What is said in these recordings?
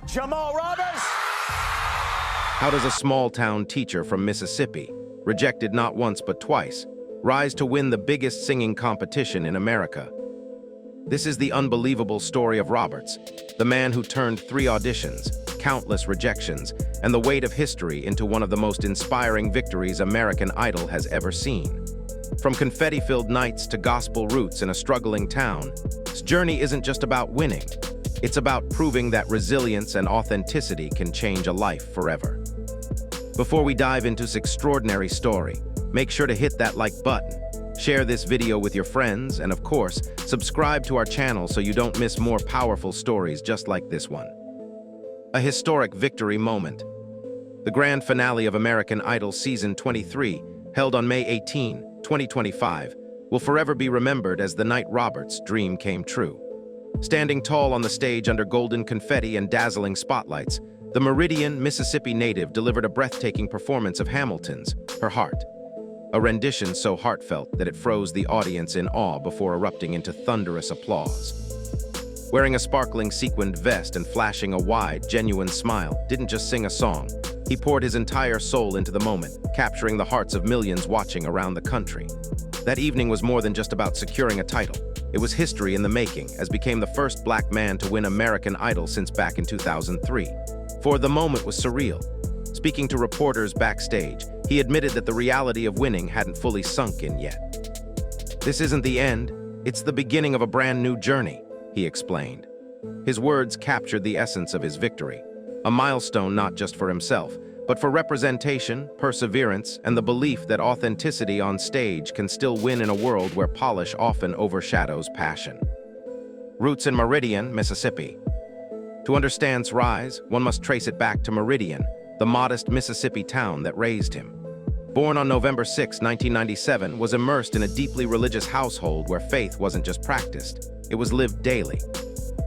Jamal Roberts! How does a small-town teacher from Mississippi, rejected not once but twice, rise to win the biggest singing competition in America? This is the unbelievable story of Roberts, the man who turned 3 auditions, countless rejections, and the weight of history into one of the most inspiring victories American Idol has ever seen. From confetti-filled nights to gospel roots in a struggling town, this journey isn't just about winning. It's about proving that resilience and authenticity can change a life forever. Before we dive into this extraordinary story, make sure to hit that like button, share this video with your friends, and of course, subscribe to our channel so you don't miss more powerful stories just like this one. A historic victory moment. The grand finale of American Idol Season 23, held on May 18, 2025, will forever be remembered as the night Roberts' dream came true. Standing tall on the stage under golden confetti and dazzling spotlights, the Meridian, Mississippi native delivered a breathtaking performance of Hamilton's Her Heart, a rendition so heartfelt that it froze the audience in awe before erupting into thunderous applause. Wearing a sparkling sequined vest and flashing a wide, genuine smile, didn't just sing a song. He poured his entire soul into the moment, capturing the hearts of millions watching around the country. That evening was more than just about securing a title. It was history in the making, as became the first black man to win American Idol since back in 2003. For the moment was surreal. Speaking to reporters backstage, he admitted that the reality of winning hadn't fully sunk in yet. "This isn't the end, it's the beginning of a brand new journey," he explained. His words captured the essence of his victory, a milestone not just for himself, but for representation, perseverance, and the belief that authenticity on stage can still win in a world where polish often overshadows passion. Roots in Meridian, Mississippi. To understand his rise, one must trace it back to Meridian, the modest Mississippi town that raised him. Born on November 6, 1997, was immersed in a deeply religious household where faith wasn't just practiced, it was lived daily.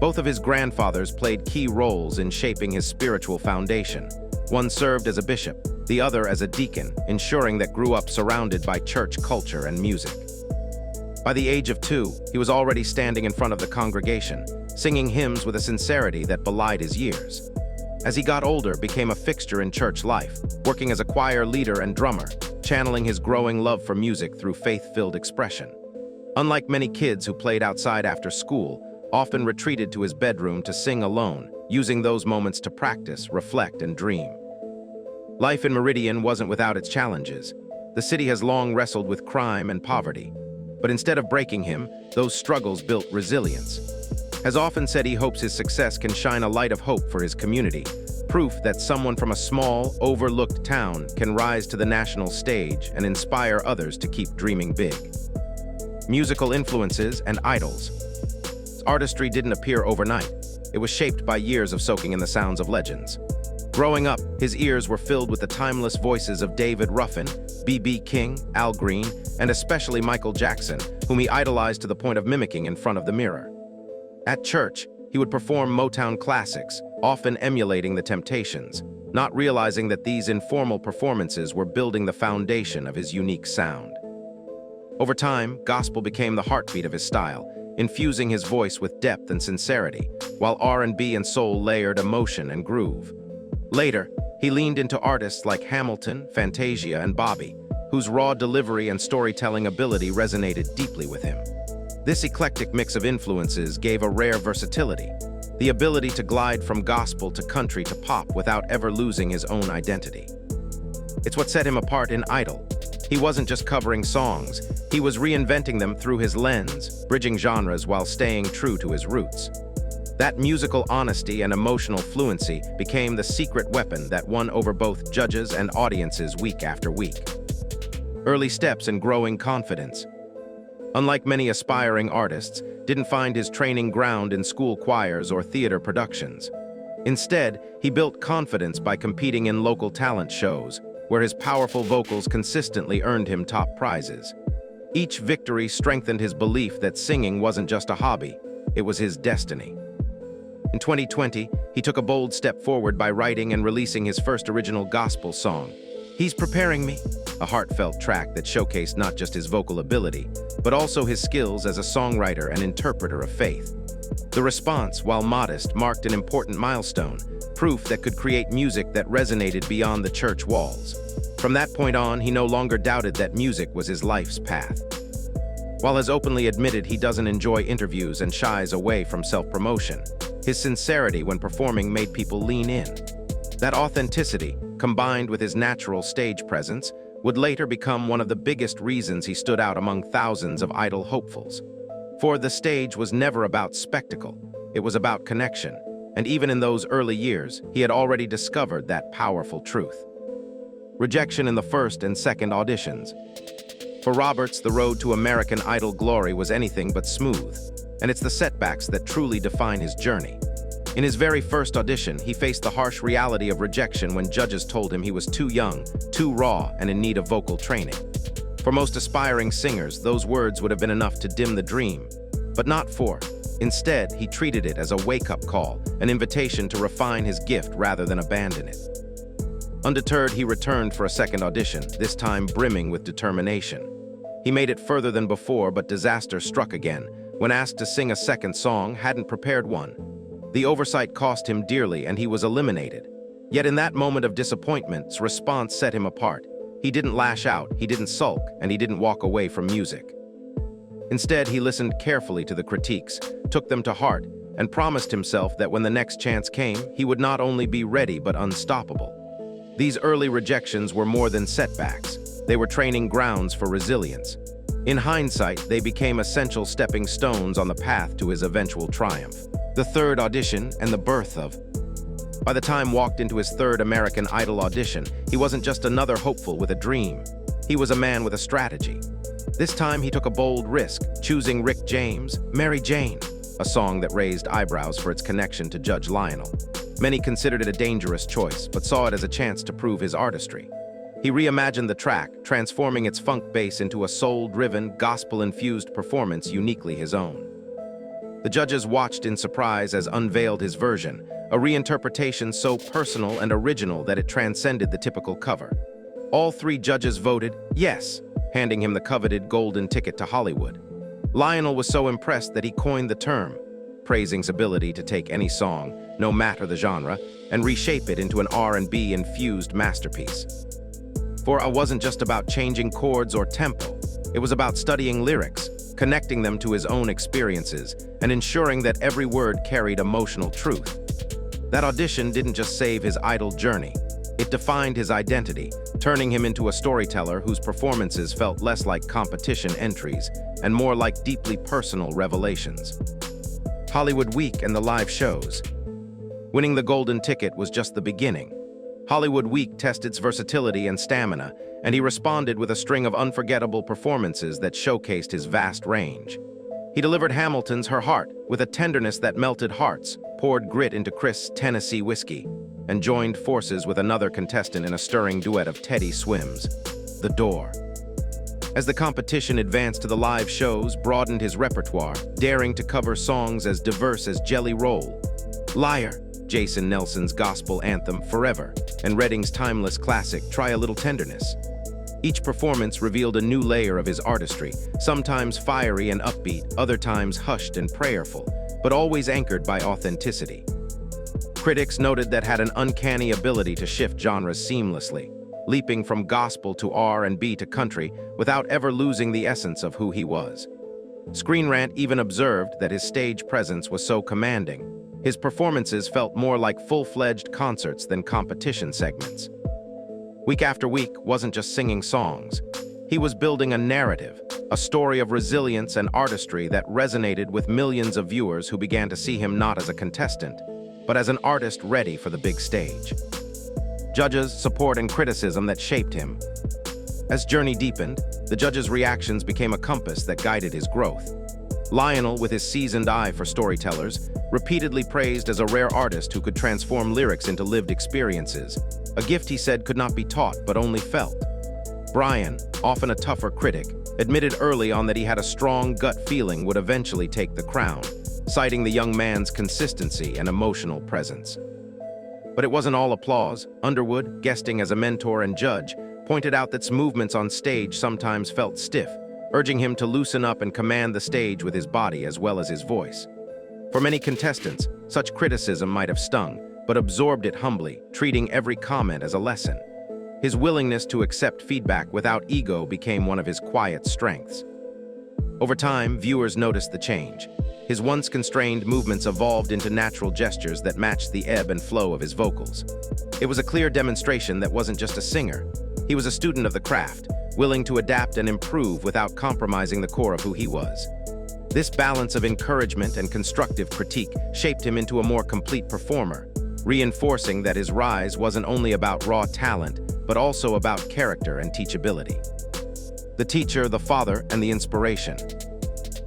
Both of his grandfathers played key roles in shaping his spiritual foundation. One served as a bishop, the other as a deacon, ensuring that grew up surrounded by church culture and music. By the age of 2, he was already standing in front of the congregation, singing hymns with a sincerity that belied his years. As he got older, became a fixture in church life, working as a choir leader and drummer, channeling his growing love for music through faith-filled expression. Unlike many kids who played outside after school, often retreated to his bedroom to sing alone, using those moments to practice, reflect, and dream. Life in Meridian wasn't without its challenges. The city has long wrestled with crime and poverty. But instead of breaking him, those struggles built resilience. Has often said he hopes his success can shine a light of hope for his community, proof that someone from a small, overlooked town can rise to the national stage and inspire others to keep dreaming big. Musical influences and idols. His artistry didn't appear overnight. It was shaped by years of soaking in the sounds of legends. Growing up, his ears were filled with the timeless voices of David Ruffin, B.B. King, Al Green, and especially Michael Jackson, whom he idolized to the point of mimicking in front of the mirror. At church, he would perform Motown classics, often emulating the Temptations, not realizing that these informal performances were building the foundation of his unique sound. Over time, gospel became the heartbeat of his style, infusing his voice with depth and sincerity, while R&B and soul layered emotion and groove. Later, he leaned into artists like Hamilton, Fantasia, and Bobby, whose raw delivery and storytelling ability resonated deeply with him. This eclectic mix of influences gave a rare versatility, the ability to glide from gospel to country to pop without ever losing his own identity. It's what set him apart in Idol. He wasn't just covering songs, he was reinventing them through his lens, bridging genres while staying true to his roots. That musical honesty and emotional fluency became the secret weapon that won over both judges and audiences week after week. Early steps in growing confidence. Unlike many aspiring artists, didn't find his training ground in school choirs or theater productions. Instead, he built confidence by competing in local talent shows, where his powerful vocals consistently earned him top prizes. Each victory strengthened his belief that singing wasn't just a hobby, it was his destiny. In 2020, he took a bold step forward by writing and releasing his first original gospel song, "He's Preparing Me," a heartfelt track that showcased not just his vocal ability, but also his skills as a songwriter and interpreter of faith. The response, while modest, marked an important milestone, proof that could create music that resonated beyond the church walls. From that point on, he no longer doubted that music was his life's path. While has openly admitted he doesn't enjoy interviews and shies away from self-promotion, his sincerity when performing made people lean in. That authenticity, combined with his natural stage presence, would later become one of the biggest reasons he stood out among thousands of idol hopefuls. For the stage was never about spectacle, it was about connection, and even in those early years, he had already discovered that powerful truth. Rejection in the first and second auditions. For Roberts, the road to American Idol glory was anything but smooth, and it's the setbacks that truly define his journey. In his very first audition, he faced the harsh reality of rejection when judges told him he was too young, too raw, and in need of vocal training. For most aspiring singers, those words would have been enough to dim the dream, but not for. Instead, he treated it as a wake-up call, an invitation to refine his gift rather than abandon it. Undeterred, he returned for a second audition, this time brimming with determination. He made it further than before, but disaster struck again. When asked to sing a second song, hadn't prepared one. The oversight cost him dearly, and he was eliminated. Yet in that moment of disappointment's response set him apart. He didn't lash out, he didn't sulk, and he didn't walk away from music. Instead, he listened carefully to the critiques, took them to heart, and promised himself that when the next chance came, he would not only be ready but unstoppable. These early rejections were more than setbacks. They were training grounds for resilience. In hindsight, they became essential stepping stones on the path to his eventual triumph. The third audition and the birth of. By the time walked into his third American Idol audition, he wasn't just another hopeful with a dream. He was a man with a strategy. This time he took a bold risk, choosing Rick James' Mary Jane, a song that raised eyebrows for its connection to Judge Lionel. Many considered it a dangerous choice, but saw it as a chance to prove his artistry. He reimagined the track, transforming its funk bass into a soul-driven, gospel-infused performance uniquely his own. The judges watched in surprise as unveiled his version, a reinterpretation so personal and original that it transcended the typical cover. All three judges voted yes, handing him the coveted golden ticket to Hollywood. Lionel was so impressed that he coined the term, praising's ability to take any song, no matter the genre, and reshape it into an R&B-infused masterpiece. For it wasn't just about changing chords or tempo, it was about studying lyrics, connecting them to his own experiences, and ensuring that every word carried emotional truth. That audition didn't just save his idol journey, it defined his identity, turning him into a storyteller whose performances felt less like competition entries and more like deeply personal revelations. Hollywood Week and the live shows. Winning the golden ticket was just the beginning. Hollywood Week tested its versatility and stamina, and he responded with a string of unforgettable performances that showcased his vast range. He delivered Hamilton's Her Heart with a tenderness that melted hearts, poured grit into Chris' Tennessee whiskey, and joined forces with another contestant in a stirring duet of Teddy Swims' The Door. As the competition advanced to the live shows, broadened his repertoire, daring to cover songs as diverse as Jelly Roll, Liar, Jason Nelson's gospel anthem Forever, and Redding's timeless classic Try a Little Tenderness. Each performance revealed a new layer of his artistry, sometimes fiery and upbeat, other times hushed and prayerful, but always anchored by authenticity. Critics noted that had an uncanny ability to shift genres seamlessly, leaping from gospel to R&B to country without ever losing the essence of who he was. Screen Rant even observed that his stage presence was so commanding. His performances felt more like full-fledged concerts than competition segments. Week after week wasn't just singing songs. He was building a narrative, a story of resilience and artistry that resonated with millions of viewers who began to see him not as a contestant, but as an artist ready for the big stage. Judges' support and criticism that shaped him. As journey deepened, the judges' reactions became a compass that guided his growth. Lionel, with his seasoned eye for storytellers, repeatedly praised as a rare artist who could transform lyrics into lived experiences, a gift he said could not be taught but only felt. Brian, often a tougher critic, admitted early on that he had a strong gut feeling would eventually take the crown, citing the young man's consistency and emotional presence. But it wasn't all applause. Underwood, guesting as a mentor and judge, pointed out that movements on stage sometimes felt stiff, urging him to loosen up and command the stage with his body as well as his voice. For many contestants, such criticism might have stung, but absorbed it humbly, treating every comment as a lesson. His willingness to accept feedback without ego became one of his quiet strengths. Over time, viewers noticed the change. His once constrained movements evolved into natural gestures that matched the ebb and flow of his vocals. It was a clear demonstration that wasn't just a singer. He was a student of the craft, willing to adapt and improve without compromising the core of who he was. This balance of encouragement and constructive critique shaped him into a more complete performer, reinforcing that his rise wasn't only about raw talent, but also about character and teachability. The teacher, the father, and the inspiration.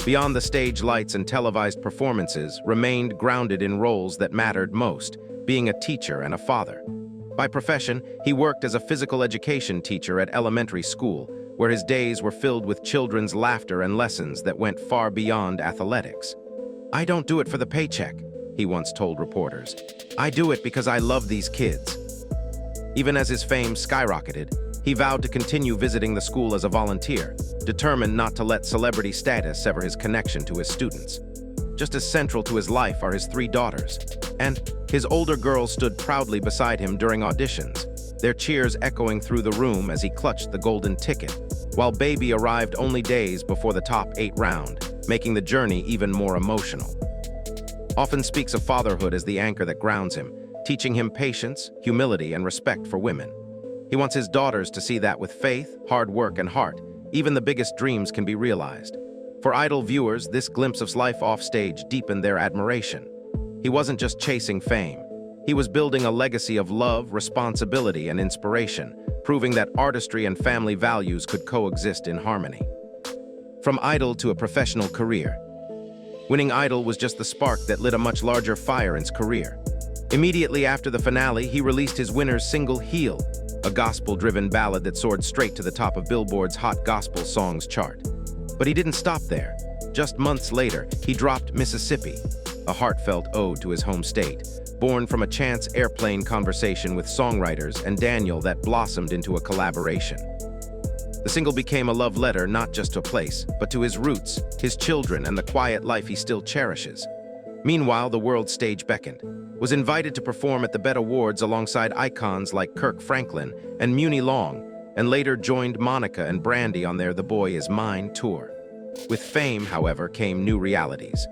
Beyond the stage lights and televised performances, remained grounded in roles that mattered most, being a teacher and a father. By profession, he worked as a physical education teacher at elementary school, where his days were filled with children's laughter and lessons that went far beyond athletics. "I don't do it for the paycheck," he once told reporters. "I do it because I love these kids." Even as his fame skyrocketed, he vowed to continue visiting the school as a volunteer, determined not to let celebrity status sever his connection to his students. Just as central to his life are his 3 daughters, and his older girls stood proudly beside him during auditions, their cheers echoing through the room as he clutched the golden ticket, while baby arrived only days before the top 8 round, making the journey even more emotional. Often speaks of fatherhood as the anchor that grounds him, teaching him patience, humility, and respect for women. He wants his daughters to see that with faith, hard work, and heart, even the biggest dreams can be realized. For idol viewers, this glimpse of life offstage deepened their admiration. He wasn't just chasing fame. He was building a legacy of love, responsibility, and inspiration, proving that artistry and family values could coexist in harmony. From idol to a professional career. Winning Idol was just the spark that lit a much larger fire in his career. Immediately after the finale, he released his winner's single, Heal, a gospel-driven ballad that soared straight to the top of Billboard's Hot Gospel Songs chart. But he didn't stop there. Just months later, he dropped Mississippi, a heartfelt ode to his home state, born from a chance airplane conversation with songwriters and Daniel that blossomed into a collaboration. The single became a love letter not just to a place, but to his roots, his children, and the quiet life he still cherishes. Meanwhile, the world stage beckoned, was invited to perform at the BET Awards alongside icons like Kirk Franklin and Muni Long, and later joined Monica and Brandy on their The Boy Is Mine tour. With fame, however, came new realities.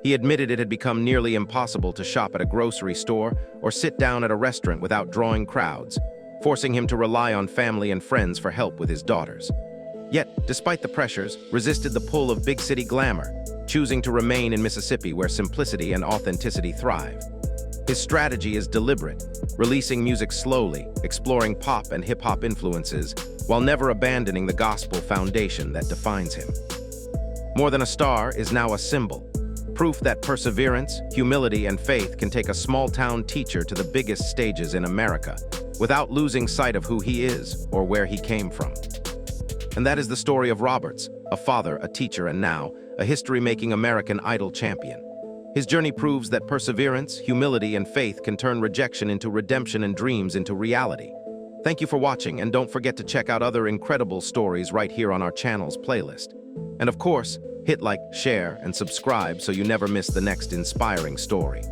He admitted it had become nearly impossible to shop at a grocery store or sit down at a restaurant without drawing crowds, forcing him to rely on family and friends for help with his daughters. Yet, despite the pressures, resisted the pull of big city glamour, choosing to remain in Mississippi where simplicity and authenticity thrive. His strategy is deliberate, releasing music slowly, exploring pop and hip-hop influences, while never abandoning the gospel foundation that defines him. More Than a Star is now a symbol, proof that perseverance, humility, and faith can take a small-town teacher to the biggest stages in America, without losing sight of who he is or where he came from. And that is the story of Roberts, a father, a teacher, and now, a history-making American Idol champion. His journey proves that perseverance, humility, and faith can turn rejection into redemption and dreams into reality. Thank you for watching, and don't forget to check out other incredible stories right here on our channel's playlist. And of course, hit like, share, and subscribe so you never miss the next inspiring story.